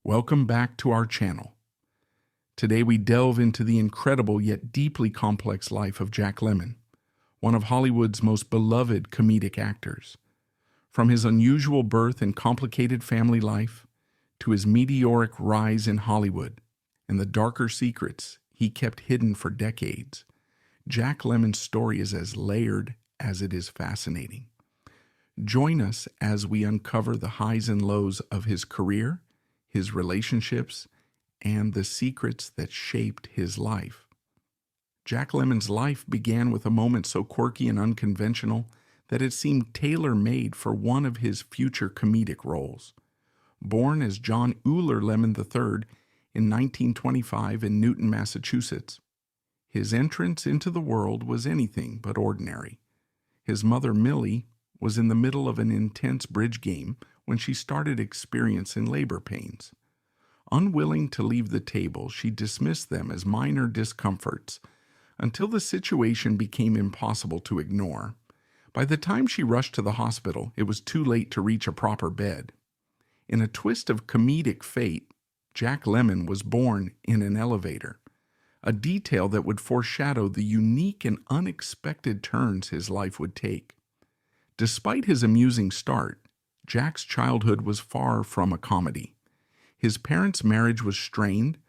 Welcome back to our channel. Today we delve into the incredible yet deeply complex life of Jack Lemmon, one of Hollywood's most beloved comedic actors. From his unusual birth and complicated family life, to his meteoric rise in Hollywood, and the darker secrets he kept hidden for decades, Jack Lemmon's story is as layered as it is fascinating. Join us as we uncover the highs and lows of his career, his relationships, and the secrets that shaped his life. Jack Lemmon's life began with a moment so quirky and unconventional that it seemed tailor-made for one of his future comedic roles. Born as John Euler Lemmon III in 1925 in Newton, Massachusetts, his entrance into the world was anything but ordinary. His mother, Millie, was in the middle of an intense bridge game when she started experiencing labor pains. Unwilling to leave the table, she dismissed them as minor discomforts until the situation became impossible to ignore. By the time she rushed to the hospital, it was too late to reach a proper bed. In a twist of comedic fate, Jack Lemmon was born in an elevator, a detail that would foreshadow the unique and unexpected turns his life would take. Despite his amusing start, Jack's childhood was far from a comedy. His parents' marriage was strained,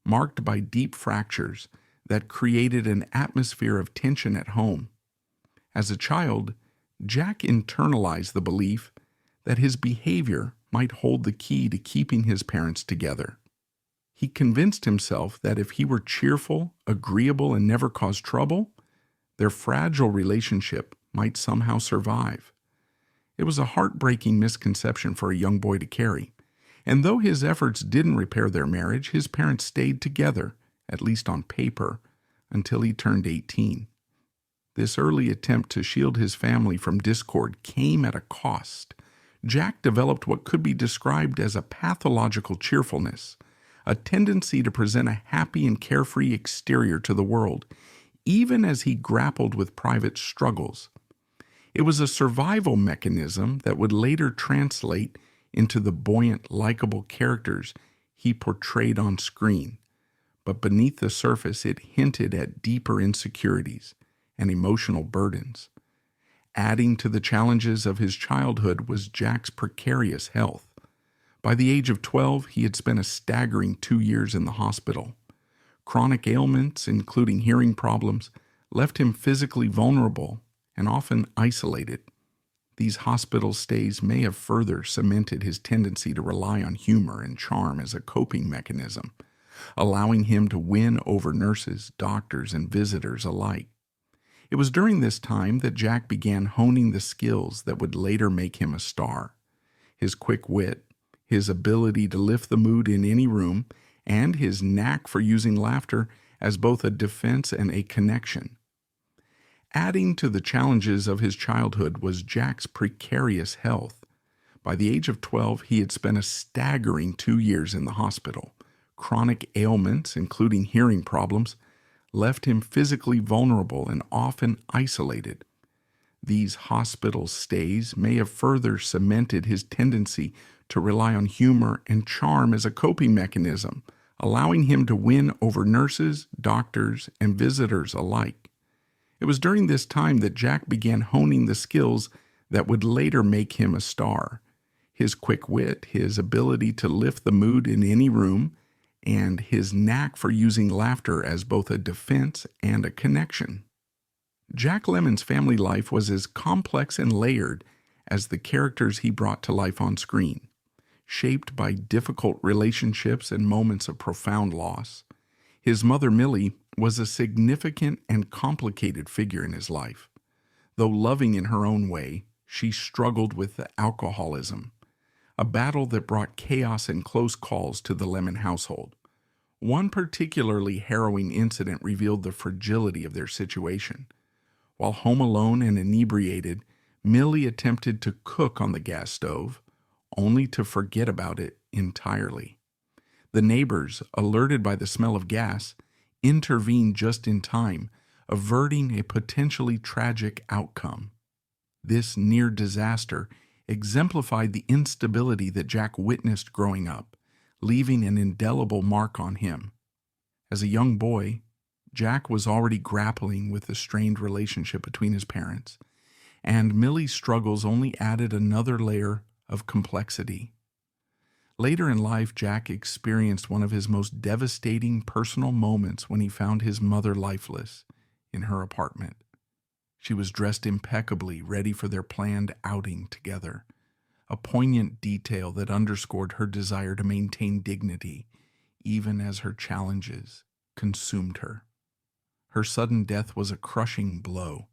marked by deep fractures that created an atmosphere of tension at home. As a child, Jack internalized the belief that his behavior might hold the key to keeping his parents together. He convinced himself that if he were cheerful, agreeable, and never caused trouble, their fragile relationship might somehow survive. It was a heartbreaking misconception for a young boy to carry, and though his efforts didn't repair their marriage, his parents stayed together, at least on paper, until he turned 18. This early attempt to shield his family from discord came at a cost. Jack developed what could be described as a pathological cheerfulness, a tendency to present a happy and carefree exterior to the world, even as he grappled with private struggles. It was a survival mechanism that would later translate into the buoyant, likable characters he portrayed on screen. But beneath the surface, it hinted at deeper insecurities and emotional burdens. Adding to the challenges of his childhood was Jack's precarious health. By the age of 12, he had spent a staggering 2 years in the hospital. Chronic ailments, including hearing problems, left him physically vulnerable and often isolated. These hospital stays may have further cemented his tendency to rely on humor and charm as a coping mechanism, allowing him to win over nurses, doctors, and visitors alike. It was during this time that Jack began honing the skills that would later make him a star. His quick wit, his ability to lift the mood in any room, and his knack for using laughter as both a defense and a connection. Adding to the challenges of his childhood was Jack's precarious health. By the age of 12, he had spent a staggering 2 years in the hospital. Chronic ailments, including hearing problems, left him physically vulnerable and often isolated. These hospital stays may have further cemented his tendency to rely on humor and charm as a coping mechanism, allowing him to win over nurses, doctors, and visitors alike. It was during this time that Jack began honing the skills that would later make him a star. His quick wit, his ability to lift the mood in any room, and his knack for using laughter as both a defense and a connection. Jack Lemmon's family life was as complex and layered as the characters he brought to life on screen, shaped by difficult relationships and moments of profound loss. His mother, Millie, was a significant and complicated figure in his life. Though loving in her own way, she struggled with alcoholism, a battle that brought chaos and close calls to the Lemmon household. One particularly harrowing incident revealed the fragility of their situation. While home alone and inebriated, Millie attempted to cook on the gas stove, only to forget about it entirely. The neighbors, alerted by the smell of gas, intervened just in time, averting a potentially tragic outcome. This near disaster exemplified the instability that Jack witnessed growing up, leaving an indelible mark on him. As a young boy, Jack was already grappling with the strained relationship between his parents, and Millie's struggles only added another layer of complexity. Later in life, Jack experienced one of his most devastating personal moments when he found his mother lifeless in her apartment. She was dressed impeccably, ready for their planned outing together, a poignant detail that underscored her desire to maintain dignity, even as her challenges consumed her. Her sudden death was a crushing blow,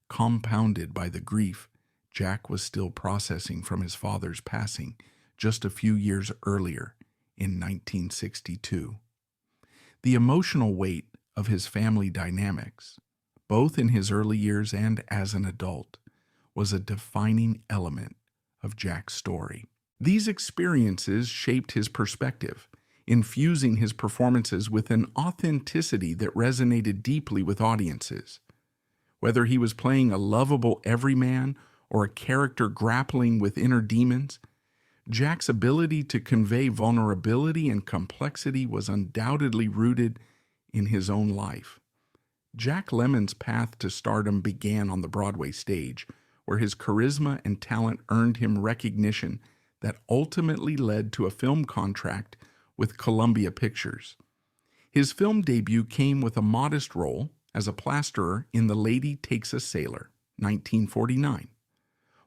compounded by the grief Jack was still processing from his father's passing just a few years earlier in 1962. The emotional weight of his family dynamics, both in his early years and as an adult, was a defining element of Jack's story. These experiences shaped his perspective, infusing his performances with an authenticity that resonated deeply with audiences. Whether he was playing a lovable everyman or a character grappling with inner demons, Jack's ability to convey vulnerability and complexity was undoubtedly rooted in his own life. Jack Lemmon's path to stardom began on the Broadway stage, where his charisma and talent earned him recognition that ultimately led to a film contract with Columbia Pictures. His film debut came with a modest role as a plasterer in The Lady Takes a Sailor, 1949.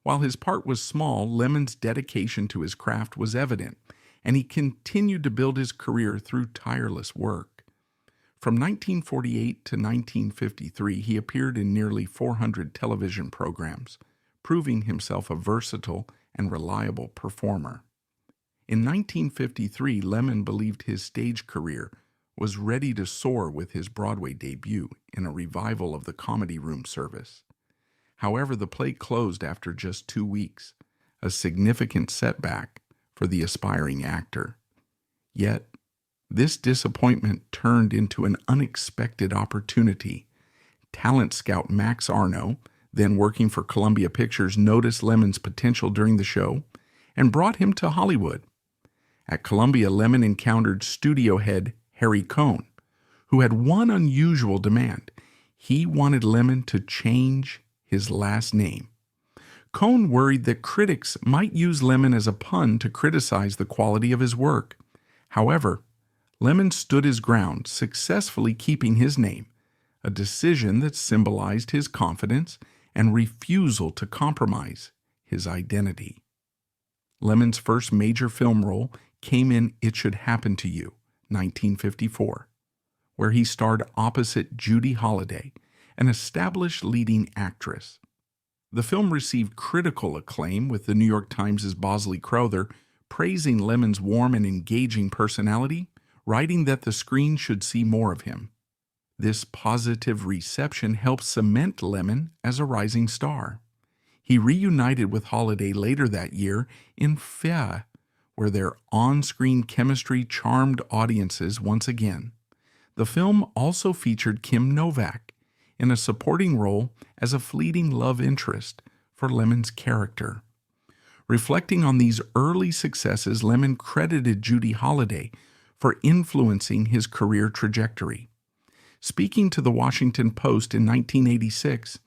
While his part was small, Lemmon's dedication to his craft was evident, and he continued to build his career through tireless work. From 1948 to 1953, he appeared in nearly 400 television programs, proving himself a versatile and reliable performer. In 1953, Lemmon believed his stage career was ready to soar with his Broadway debut in a revival of the Comedy Room service. However, the play closed after just 2 weeks, a significant setback for the aspiring actor. Yet, this disappointment turned into an unexpected opportunity. Talent scout Max Arno, then working for Columbia Pictures, noticed Lemmon's potential during the show and brought him to Hollywood. At Columbia, Lemmon encountered studio head Harry Cohn, who had one unusual demand. He wanted Lemmon to change his last name. Cohn worried that critics might use Lemmon as a pun to criticize the quality of his work. However, Lemmon stood his ground, successfully keeping his name, a decision that symbolized his confidence and refusal to compromise his identity. Lemmon's first major film role came in It Should Happen to You, 1954, where he starred opposite Judy Holliday, an established leading actress. The film received critical acclaim, with the New York Times' Bosley Crowther praising Lemmon's warm and engaging personality, writing that the screen should see more of him. This positive reception helped cement Lemmon as a rising star. He reunited with Holliday later that year in Fea, where their on-screen chemistry charmed audiences once again. The film also featured Kim Novak in a supporting role as a fleeting love interest for Lemmon's character. Reflecting on these early successes, Lemmon credited Judy Holliday for influencing his career trajectory. Speaking to the Washington Post in 1986,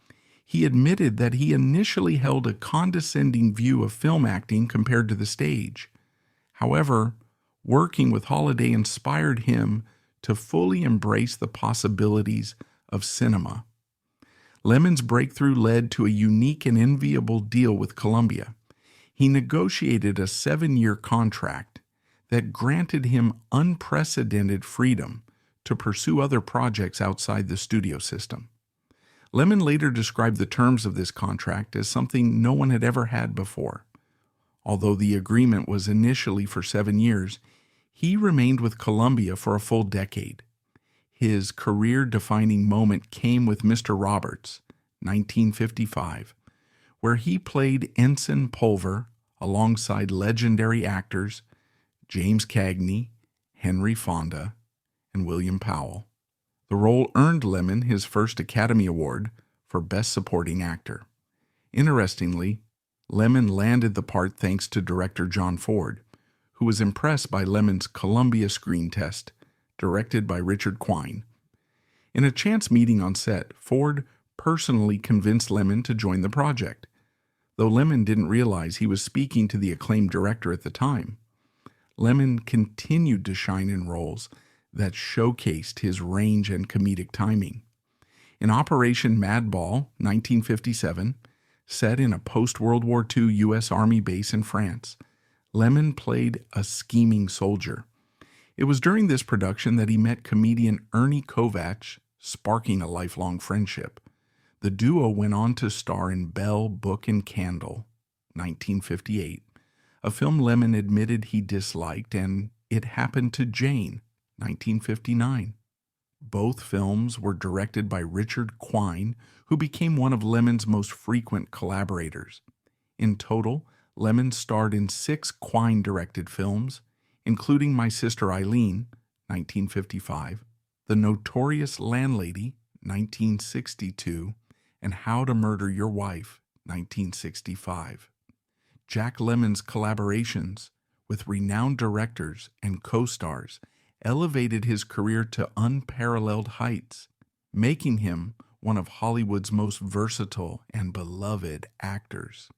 he admitted that he initially held a condescending view of film acting compared to the stage. However, working with Holliday inspired him to fully embrace the possibilities of cinema. Lemmon's breakthrough led to a unique and enviable deal with Columbia. He negotiated a 7-year contract that granted him unprecedented freedom to pursue other projects outside the studio system. Lemmon later described the terms of this contract as something no one had ever had before. Although the agreement was initially for 7 years, he remained with Columbia for a full decade. His career-defining moment came with Mr. Roberts, 1955, where he played Ensign Pulver alongside legendary actors James Cagney, Henry Fonda, and William Powell. The role earned Lemmon his first Academy Award for Best Supporting Actor. Interestingly, Lemmon landed the part thanks to director John Ford, who was impressed by Lemmon's Columbia screen test, directed by Richard Quine. In a chance meeting on set, Ford personally convinced Lemmon to join the project, though Lemmon didn't realize he was speaking to the acclaimed director at the time. Lemmon continued to shine in roles that showcased his range and comedic timing. In Operation Madball, 1957, set in a post-World War II U.S. Army base in France, Lemmon played a scheming soldier. It was during this production that he met comedian Ernie Kovacs, sparking a lifelong friendship. The duo went on to star in Bell, Book and Candle, 1958, a film Lemmon admitted he disliked, and It Happened to Jane, 1959. Both films were directed by Richard Quine, who became one of Lemmon's most frequent collaborators. In total, Lemmon starred in 6 Quine-directed films, including My Sister Eileen, 1955, The Notorious Landlady, 1962, and How to Murder Your Wife, 1965. Jack Lemmon's collaborations with renowned directors and co-stars elevated his career to unparalleled heights, making him one of Hollywood's most versatile and beloved actors.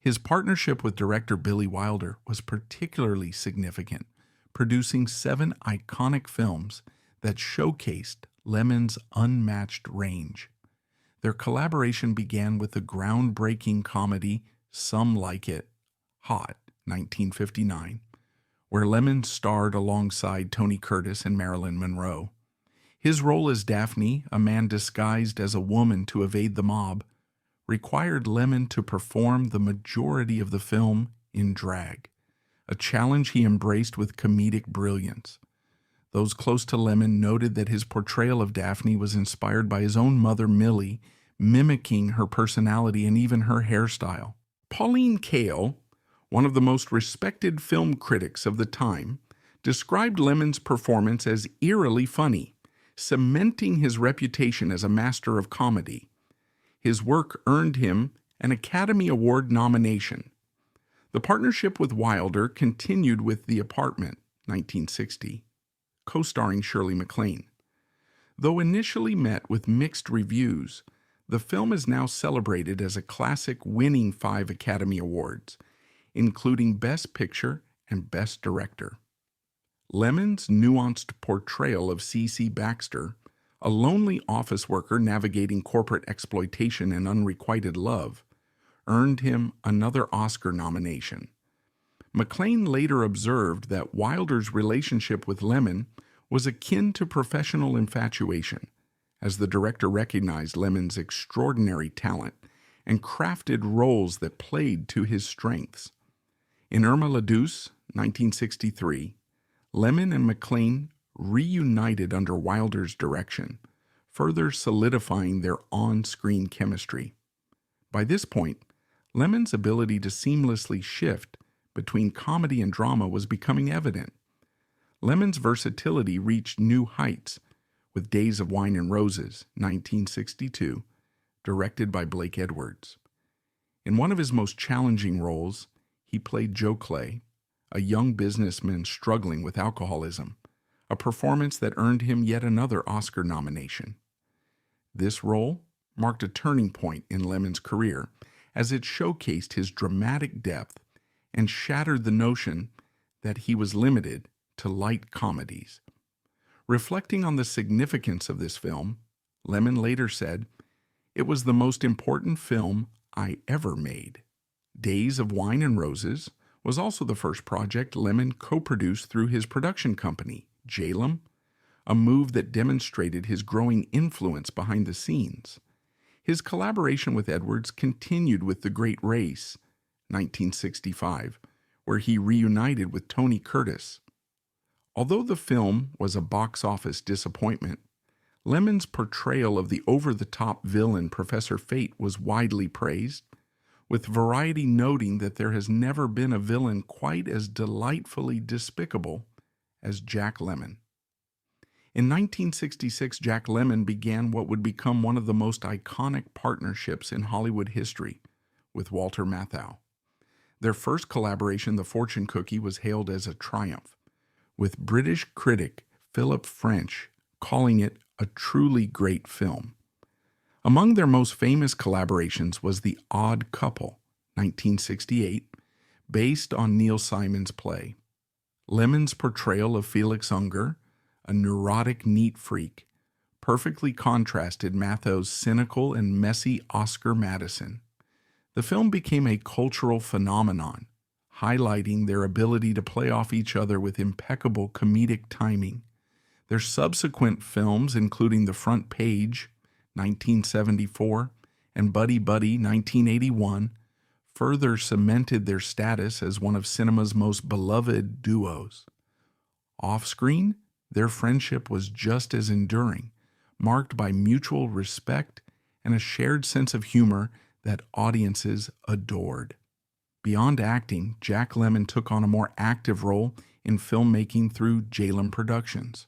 His partnership with director Billy Wilder was particularly significant, producing 7 iconic films that showcased Lemmon's unmatched range. Their collaboration began with the groundbreaking comedy Some Like It Hot, 1959, where Lemmon starred alongside Tony Curtis and Marilyn Monroe. His role as Daphne, a man disguised as a woman to evade the mob, required Lemmon to perform the majority of the film in drag, a challenge he embraced with comedic brilliance. Those close to Lemmon noted that his portrayal of Daphne was inspired by his own mother, Millie, mimicking her personality and even her hairstyle. Pauline Kael, one of the most respected film critics of the time, described Lemmon's performance as eerily funny, cementing his reputation as a master of comedy. His work earned him an Academy Award nomination. The partnership with Wilder continued with The Apartment, 1960, co-starring Shirley MacLaine. Though initially met with mixed reviews, the film is now celebrated as a classic, winning 5 Academy Awards, including Best Picture and Best Director. Lemmon's nuanced portrayal of C.C. Baxter, a lonely office worker navigating corporate exploitation and unrequited love, earned him another Oscar nomination. MacLaine later observed that Wilder's relationship with Lemmon was akin to professional infatuation, as the director recognized Lemmon's extraordinary talent and crafted roles that played to his strengths. In Irma la Douce, 1963, Lemmon and MacLaine reunited under Wilder's direction, further solidifying their on-screen chemistry. By this point, Lemmon's ability to seamlessly shift between comedy and drama was becoming evident. Lemmon's versatility reached new heights with Days of Wine and Roses, 1962, directed by Blake Edwards. In one of his most challenging roles, he played Joe Clay, a young businessman struggling with alcoholism, a performance that earned him yet another Oscar nomination. This role marked a turning point in Lemmon's career, as it showcased his dramatic depth and shattered the notion that he was limited to light comedies. Reflecting on the significance of this film, Lemmon later said, "It was the most important film I ever made." Days of Wine and Roses was also the first project Lemmon co-produced through his production company, Jalem, a move that demonstrated his growing influence behind the scenes. His collaboration with Edwards continued with The Great Race, 1965, where he reunited with Tony Curtis. Although the film was a box office disappointment, Lemmon's portrayal of the over-the-top villain Professor Fate was widely praised, with Variety noting that there has never been a villain quite as delightfully despicable as Jack Lemmon. In 1966, Jack Lemmon began what would become one of the most iconic partnerships in Hollywood history with Walter Matthau. Their first collaboration, The Fortune Cookie, was hailed as a triumph, with British critic Philip French calling it a truly great film. Among their most famous collaborations was The Odd Couple, 1968, based on Neil Simon's play. Lemmon's portrayal of Felix Unger, a neurotic neat freak, perfectly contrasted Matthau's cynical and messy Oscar Madison. The film became a cultural phenomenon, highlighting their ability to play off each other with impeccable comedic timing. Their subsequent films, including The Front Page, 1974, and Buddy Buddy, 1981, further cemented their status as one of cinema's most beloved duos. Off-screen, their friendship was just as enduring, marked by mutual respect and a shared sense of humor that audiences adored. Beyond acting, Jack Lemmon took on a more active role in filmmaking through J-Lem Productions.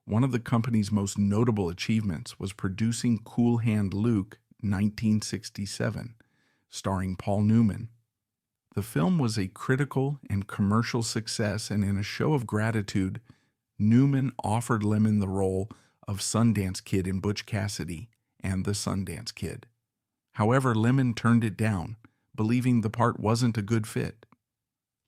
One of the company's most notable achievements was producing Cool Hand Luke, 1967, starring Paul Newman. The film was a critical and commercial success, and in a show of gratitude, Newman offered Lemmon the role of Sundance Kid in Butch Cassidy and the Sundance Kid. However, Lemmon turned it down, believing the part wasn't a good fit.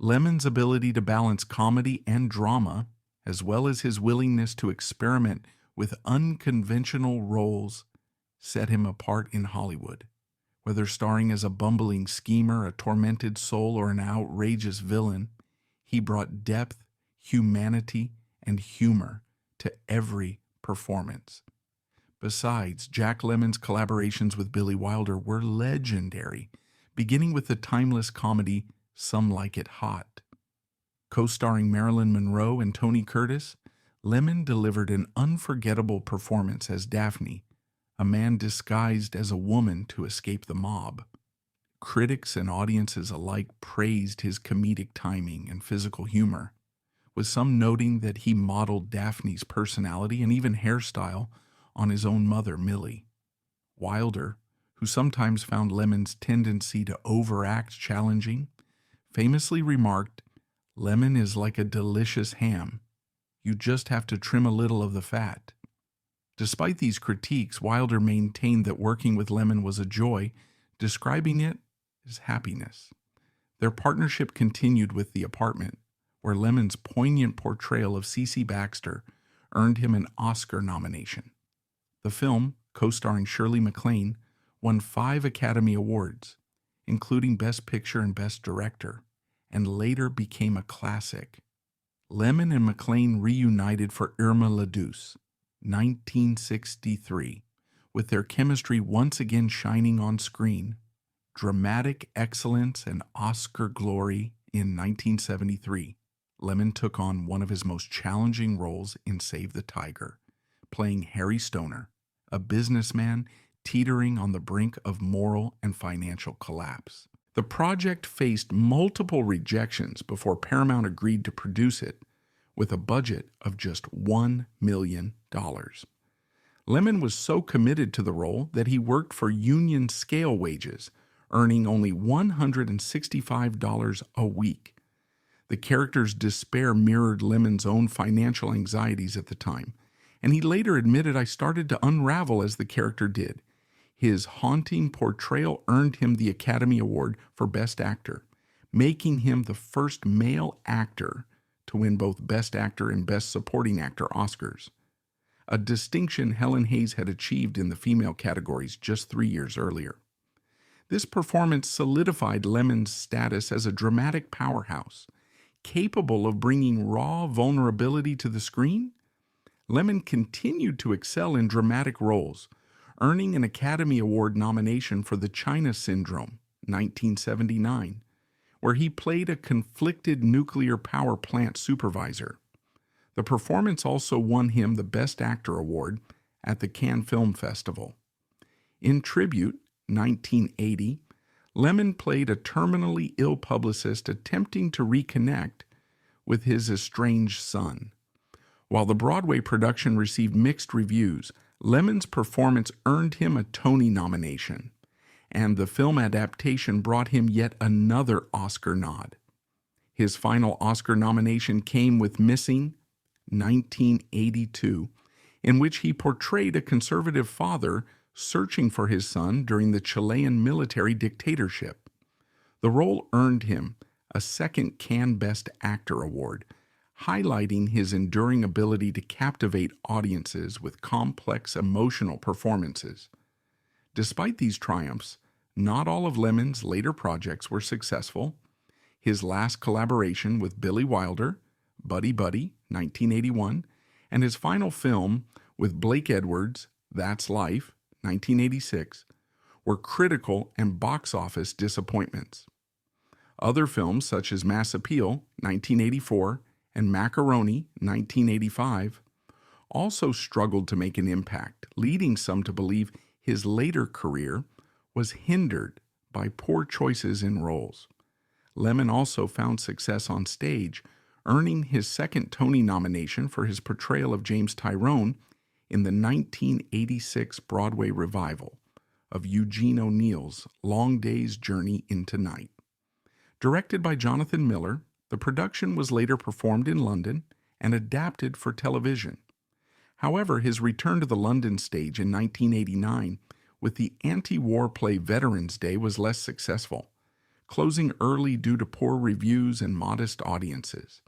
Lemmon's ability to balance comedy and drama, as well as his willingness to experiment with unconventional roles, set him apart in Hollywood. Whether starring as a bumbling schemer, a tormented soul, or an outrageous villain, he brought depth, humanity, and humor to every performance. Besides, Jack Lemmon's collaborations with Billy Wilder were legendary, beginning with the timeless comedy Some Like It Hot. Co-starring Marilyn Monroe and Tony Curtis, Lemmon delivered an unforgettable performance as Daphne, a man disguised as a woman to escape the mob. Critics and audiences alike praised his comedic timing and physical humor, with some noting that he modeled Daphne's personality and even hairstyle on his own mother, Millie. Wilder, who sometimes found Lemmon's tendency to overact challenging, famously remarked, "Lemmon is like a delicious ham. You just have to trim a little of the fat." Despite these critiques, Wilder maintained that working with Lemmon was a joy, describing it as happiness. Their partnership continued with The Apartment, where Lemmon's poignant portrayal of Cece Baxter earned him an Oscar nomination. The film, co-starring Shirley MacLaine, won 5 Academy Awards, including Best Picture and Best Director, and later became a classic. Lemmon and MacLaine reunited for Irma la Douce, 1963, with their chemistry once again shining on screen. Dramatic excellence and Oscar glory in 1973, Lemmon took on one of his most challenging roles in Save the Tiger, playing Harry Stoner, a businessman teetering on the brink of moral and financial collapse. The project faced multiple rejections before Paramount agreed to produce it, with a budget of just $1 million. Lemmon was so committed to the role that he worked for union scale wages, earning only $165 a week. The character's despair mirrored Lemmon's own financial anxieties at the time, and he later admitted, "I started to unravel as the character did." His haunting portrayal earned him the Academy Award for Best Actor, making him the first male actor to win both Best Actor and Best Supporting Actor Oscars, a distinction Helen Hayes had achieved in the female categories just 3 years earlier. This performance solidified Lemmon's status as a dramatic powerhouse, capable of bringing raw vulnerability to the screen. Lemmon continued to excel in dramatic roles, earning an Academy Award nomination for The China Syndrome, 1979, where he played a conflicted nuclear power plant supervisor. The performance also won him the Best Actor Award at the Cannes Film Festival. In Tribute, 1980, Lemmon played a terminally ill publicist attempting to reconnect with his estranged son. While the Broadway production received mixed reviews, Lemmon's performance earned him a Tony nomination, and the film adaptation brought him yet another Oscar nod. His final Oscar nomination came with Missing 1982, in which he portrayed a conservative father searching for his son during the Chilean military dictatorship. The role earned him a second Cannes Best Actor award, highlighting his enduring ability to captivate audiences with complex emotional performances. Despite these triumphs, not all of Lemmon's later projects were successful. His last collaboration with Billy Wilder, Buddy Buddy, 1981, and his final film with Blake Edwards, That's Life, 1986, were critical and box office disappointments. Other films such as Mass Appeal, 1984, and Macaroni, 1985, also struggled to make an impact, leading some to believe his later career was hindered by poor choices in roles. Lemmon also found success on stage, earning his second Tony nomination for his portrayal of James Tyrone in the 1986 Broadway revival of Eugene O'Neill's Long Day's Journey into Night. Directed by Jonathan Miller, the production was later performed in London and adapted for television. However, his return to the London stage in 1989 with the anti-war play Veterans Day was less successful, closing early due to poor reviews and modest audiences.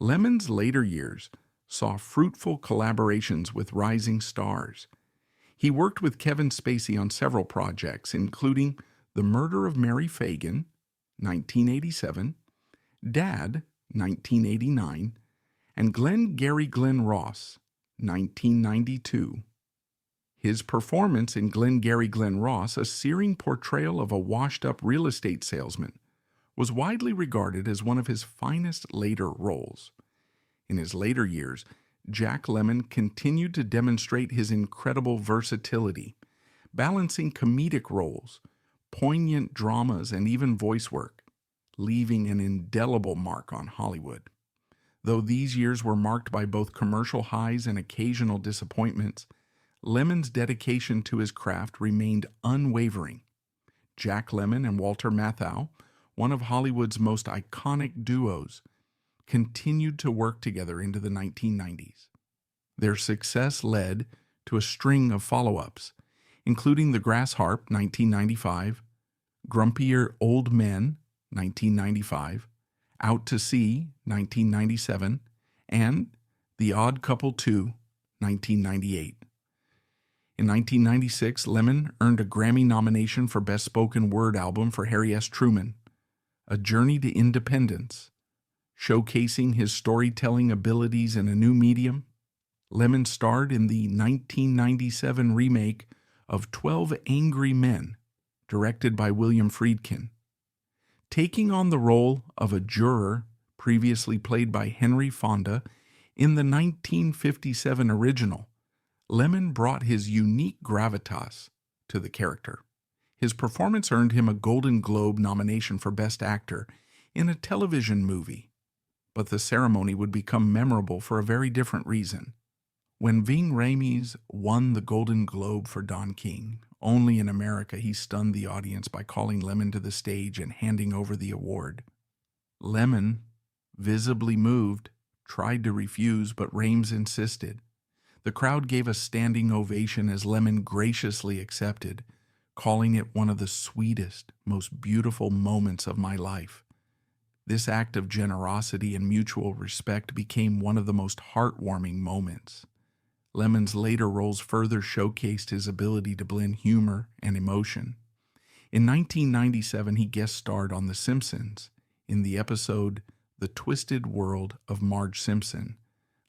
Lemmon's later years saw fruitful collaborations with rising stars. He worked with Kevin Spacey on several projects, including The Murder of Mary Fagan, 1987, Dad, 1989, and Glenn Ross, 1992. His performance in Glenn Ross, a searing portrayal of a washed-up real estate salesman, was widely regarded as one of his finest later roles. In his later years, Jack Lemmon continued to demonstrate his incredible versatility, balancing comedic roles, poignant dramas, and even voice work, leaving an indelible mark on Hollywood. Though these years were marked by both commercial highs and occasional disappointments, Lemmon's dedication to his craft remained unwavering. Jack Lemmon and Walter Matthau, one of Hollywood's most iconic duos, continued to work together into the 1990s. Their success led to a string of follow-ups, including The Grass Harp, 1995, Grumpier Old Men, 1995, Out to Sea, 1997, and The Odd Couple 2, 1998. In 1996, Lemmon earned a Grammy nomination for Best Spoken Word Album for Harry S. Truman, A Journey to Independence. Showcasing his storytelling abilities in a new medium, Lemmon starred in the 1997 remake of 12 Angry Men, directed by William Friedkin. Taking on the role of a juror previously played by Henry Fonda in the 1957 original, Lemmon brought his unique gravitas to the character. His performance earned him a Golden Globe nomination for Best Actor in a television movie, but the ceremony would become memorable for a very different reason. When Ving Rhames won the Golden Globe for Don King, only in America he stunned the audience by calling Lemmon to the stage and handing over the award. Lemmon, visibly moved, tried to refuse, but Rhames insisted. The crowd gave a standing ovation as Lemmon graciously accepted, calling it one of the sweetest, most beautiful moments of my life. This act of generosity and mutual respect became one of the most heartwarming moments. Lemmon's later roles further showcased his ability to blend humor and emotion. In 1997, he guest starred on The Simpsons in the episode The Twisted World of Marge Simpson,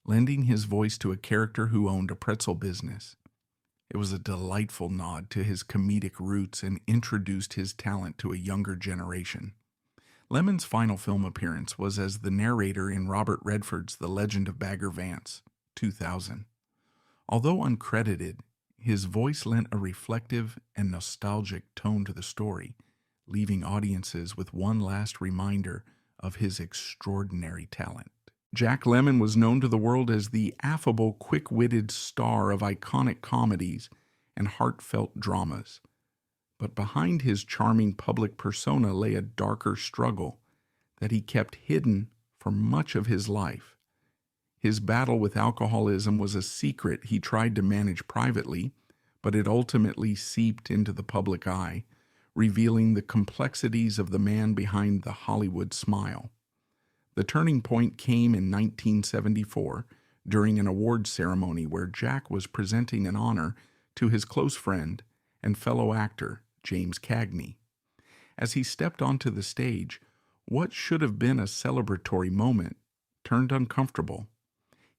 lending his voice to a character who owned a pretzel business. It was a delightful nod to his comedic roots and introduced his talent to a younger generation. Lemmon's final film appearance was as the narrator in Robert Redford's The Legend of Bagger Vance, 2000. Although uncredited, his voice lent a reflective and nostalgic tone to the story, leaving audiences with one last reminder of his extraordinary talent. Jack Lemmon was known to the world as the affable, quick-witted star of iconic comedies and heartfelt dramas. But behind his charming public persona lay a darker struggle that he kept hidden for much of his life. His battle with alcoholism was a secret he tried to manage privately, but it ultimately seeped into the public eye, revealing the complexities of the man behind the Hollywood smile. The turning point came in 1974 during an awards ceremony where Jack was presenting an honor to his close friend and fellow actor, James Cagney. As he stepped onto the stage, what should have been a celebratory moment turned uncomfortable.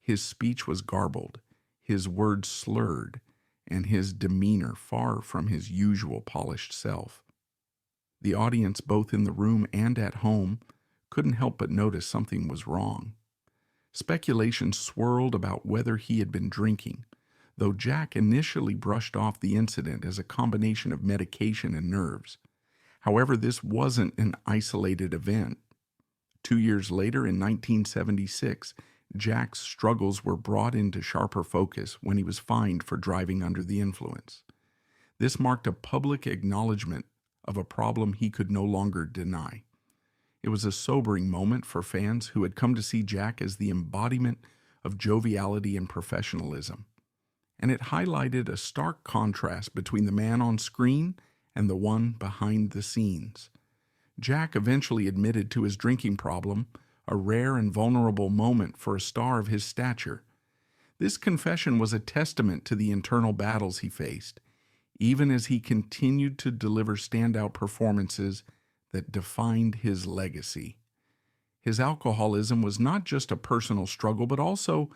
His speech was garbled, his words slurred, and his demeanor far from his usual polished self. The audience, both in the room and at home, couldn't help but notice something was wrong. Speculation swirled about whether he had been drinking, though Jack initially brushed off the incident as a combination of medication and nerves. However, this wasn't an isolated event. 2 years later, in 1976, Jack's struggles were brought into sharper focus when he was fined for driving under the influence. This marked a public acknowledgement of a problem he could no longer deny. It was a sobering moment for fans who had come to see Jack as the embodiment of joviality and professionalism, and it highlighted a stark contrast between the man on screen and the one behind the scenes. Jack eventually admitted to his drinking problem, a rare and vulnerable moment for a star of his stature. This confession was a testament to the internal battles he faced, even as he continued to deliver standout performances that defined his legacy. His alcoholism was not just a personal struggle, but also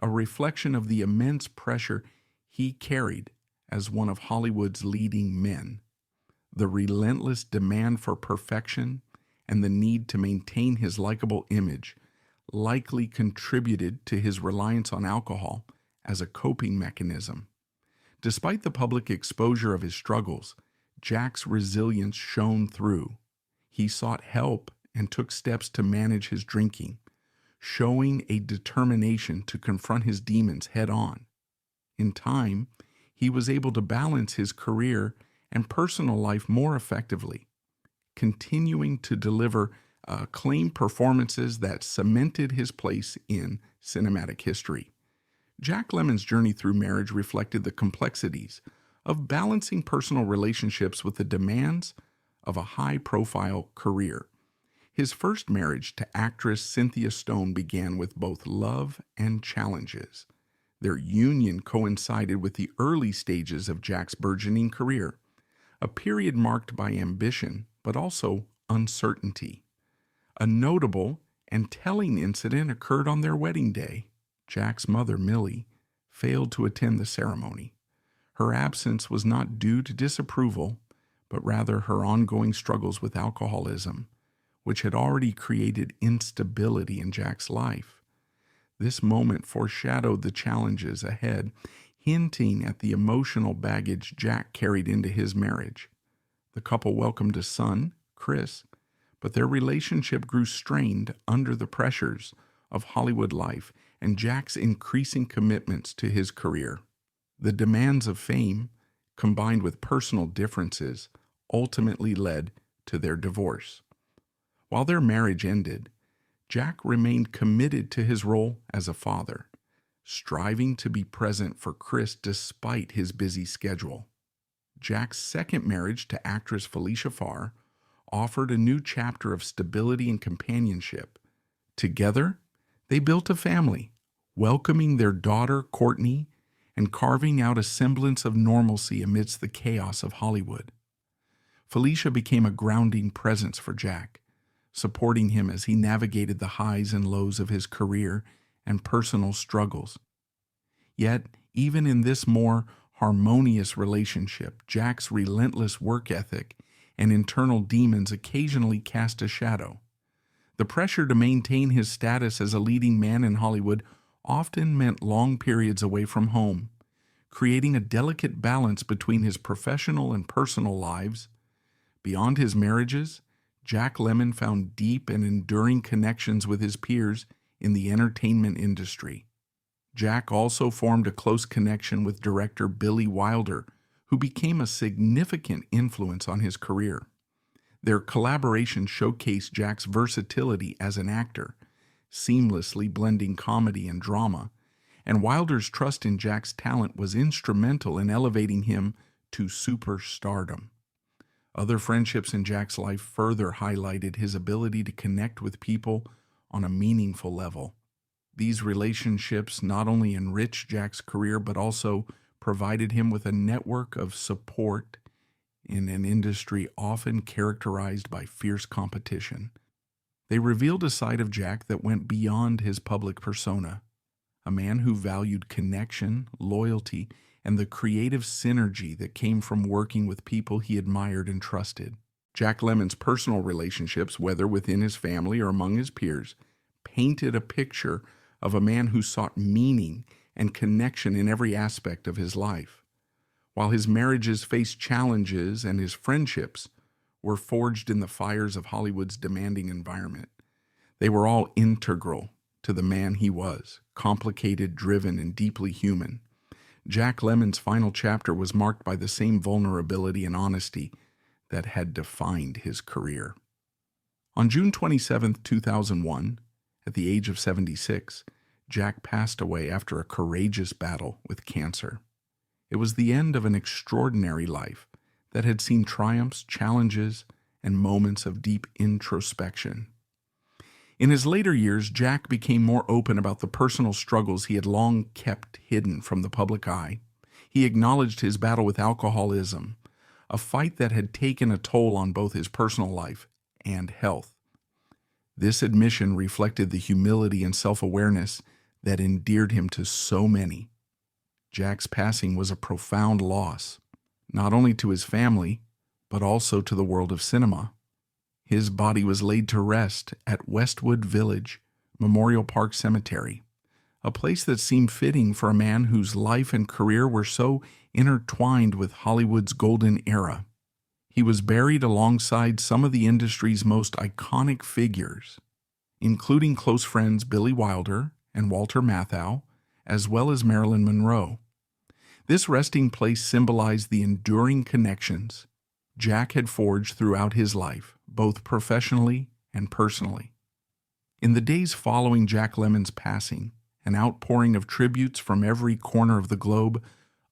a reflection of the immense pressure he carried as one of Hollywood's leading men. The relentless demand for perfection and the need to maintain his likable image likely contributed to his reliance on alcohol as a coping mechanism. Despite the public exposure of his struggles, Jack's resilience shone through. He sought help and took steps to manage his drinking, showing a determination to confront his demons head-on. In time, he was able to balance his career and personal life more effectively, continuing to deliver acclaimed performances that cemented his place in cinematic history. Jack Lemmon's journey through marriage reflected the complexities of balancing personal relationships with the demands of a high-profile career. His first marriage to actress Cynthia Stone began with both love and challenges. Their union coincided with the early stages of Jack's burgeoning career, a period marked by ambition but also uncertainty. A notable and telling incident occurred on their wedding day. Jack's mother, Millie, failed to attend the ceremony. Her absence was not due to disapproval, but rather her ongoing struggles with alcoholism, which had already created instability in Jack's life. This moment foreshadowed the challenges ahead, hinting at the emotional baggage Jack carried into his marriage. The couple welcomed a son, Chris, but their relationship grew strained under the pressures of Hollywood life and Jack's increasing commitments to his career. The demands of fame, combined with personal differences, ultimately led to their divorce. While their marriage ended, Jack remained committed to his role as a father, striving to be present for Chris despite his busy schedule. Jack's second marriage to actress Felicia Farr offered a new chapter of stability and companionship. Together, they built a family, welcoming their daughter, Courtney, and carving out a semblance of normalcy amidst the chaos of Hollywood. Felicia became a grounding presence for Jack, supporting him as he navigated the highs and lows of his career and personal struggles. Yet, even in this more harmonious relationship, Jack's relentless work ethic and internal demons occasionally cast a shadow. The pressure to maintain his status as a leading man in Hollywood often meant long periods away from home, creating a delicate balance between his professional and personal lives. Beyond his marriages, Jack Lemmon found deep and enduring connections with his peers in the entertainment industry. Jack also formed a close connection with director Billy Wilder, who became a significant influence on his career. Their collaboration showcased Jack's versatility as an actor, seamlessly blending comedy and drama, and Wilder's trust in Jack's talent was instrumental in elevating him to superstardom. Other friendships in Jack's life further highlighted his ability to connect with people on a meaningful level. These relationships not only enriched Jack's career but also provided him with a network of support in an industry often characterized by fierce competition. They revealed a side of Jack that went beyond his public persona, a man who valued connection, loyalty, and the creative synergy that came from working with people he admired and trusted. Jack Lemmon's personal relationships, whether within his family or among his peers, painted a picture of a man who sought meaning and connection in every aspect of his life. While his marriages faced challenges and his friendships were forged in the fires of Hollywood's demanding environment, they were all integral to the man he was, complicated, driven, and deeply human. Jack Lemmon's final chapter was marked by the same vulnerability and honesty that had defined his career. On June 27, 2001, at the age of 76, Jack passed away after a courageous battle with cancer. It was the end of an extraordinary life that had seen triumphs, challenges, and moments of deep introspection. In his later years, Jack became more open about the personal struggles he had long kept hidden from the public eye. He acknowledged his battle with alcoholism, a fight that had taken a toll on both his personal life and health. This admission reflected the humility and self-awareness that endeared him to so many. Jack's passing was a profound loss, not only to his family, but also to the world of cinema. His body was laid to rest at Westwood Village Memorial Park Cemetery, a place that seemed fitting for a man whose life and career were so intertwined with Hollywood's golden era. He was buried alongside some of the industry's most iconic figures, including close friends Billy Wilder and Walter Matthau, as well as Marilyn Monroe. This resting place symbolized the enduring connections Jack had forged throughout his life, both professionally and personally. In the days following Jack Lemmon's passing, an outpouring of tributes from every corner of the globe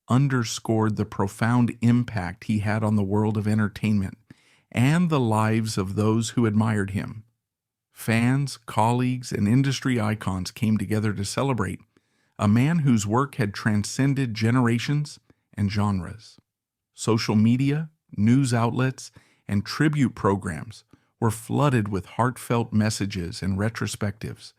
underscored the profound impact he had on the world of entertainment and the lives of those who admired him. Fans, colleagues, and industry icons came together to celebrate a man whose work had transcended generations and genres. Social media, news outlets, and tribute programs were flooded with heartfelt messages and retrospectives,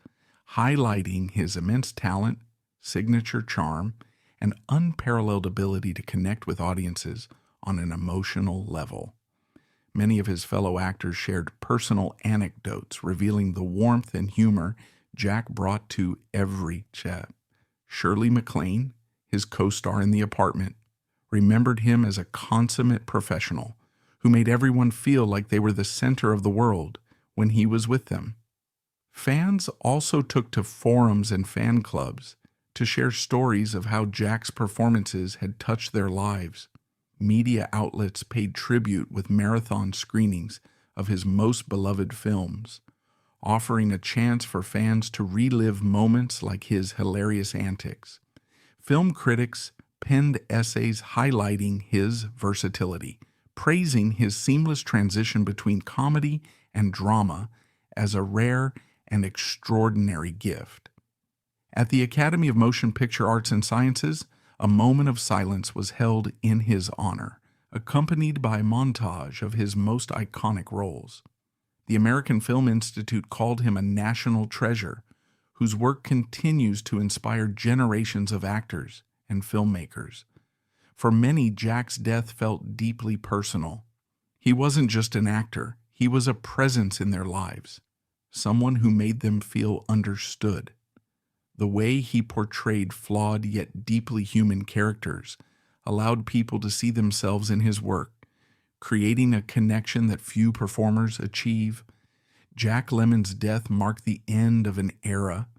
highlighting his immense talent, signature charm, and unparalleled ability to connect with audiences on an emotional level. Many of his fellow actors shared personal anecdotes revealing the warmth and humor Jack brought to every chat. Shirley MacLaine, his co-star in The Apartment, remembered him as a consummate professional who made everyone feel like they were the center of the world when he was with them. Fans also took to forums and fan clubs to share stories of how Jack's performances had touched their lives. Media outlets paid tribute with marathon screenings of his most beloved films, offering a chance for fans to relive moments like his hilarious antics. Film critics penned essays highlighting his versatility, praising his seamless transition between comedy and drama as a rare and extraordinary gift. At the Academy of Motion Picture Arts and Sciences, a moment of silence was held in his honor, accompanied by a montage of his most iconic roles. The American Film Institute called him a national treasure, whose work continues to inspire generations of actors and filmmakers. For many, Jack's death felt deeply personal. He wasn't just an actor, he was a presence in their lives, someone who made them feel understood. The way he portrayed flawed yet deeply human characters allowed people to see themselves in his work, creating a connection that few performers achieve. Jack Lemmon's death marked the end of an era,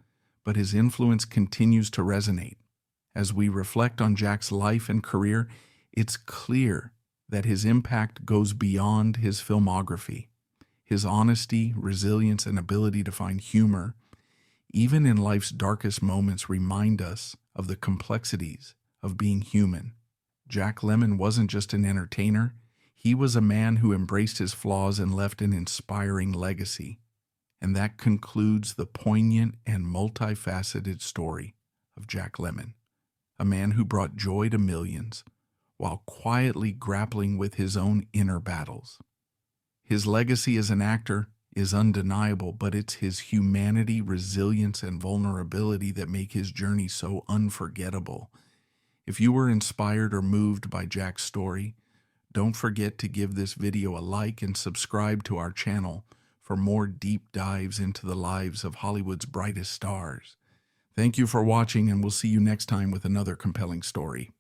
but his influence continues to resonate. As we reflect on Jack's life and career, It's clear that his impact goes beyond his filmography. His honesty, resilience, and ability to find humor, even in life's darkest moments, remind us of the complexities of being human. Jack Lemmon wasn't just an entertainer, he was a man who embraced his flaws and left an inspiring legacy. And that concludes the poignant and multifaceted story of Jack Lemmon, a man who brought joy to millions while quietly grappling with his own inner battles. His legacy as an actor is undeniable, but it's his humanity, resilience, and vulnerability that make his journey so unforgettable. If you were inspired or moved by Jack's story, don't forget to give this video a like and subscribe to our channel for more deep dives into the lives of Hollywood's brightest stars. Thank you for watching, and we'll see you next time with another compelling story.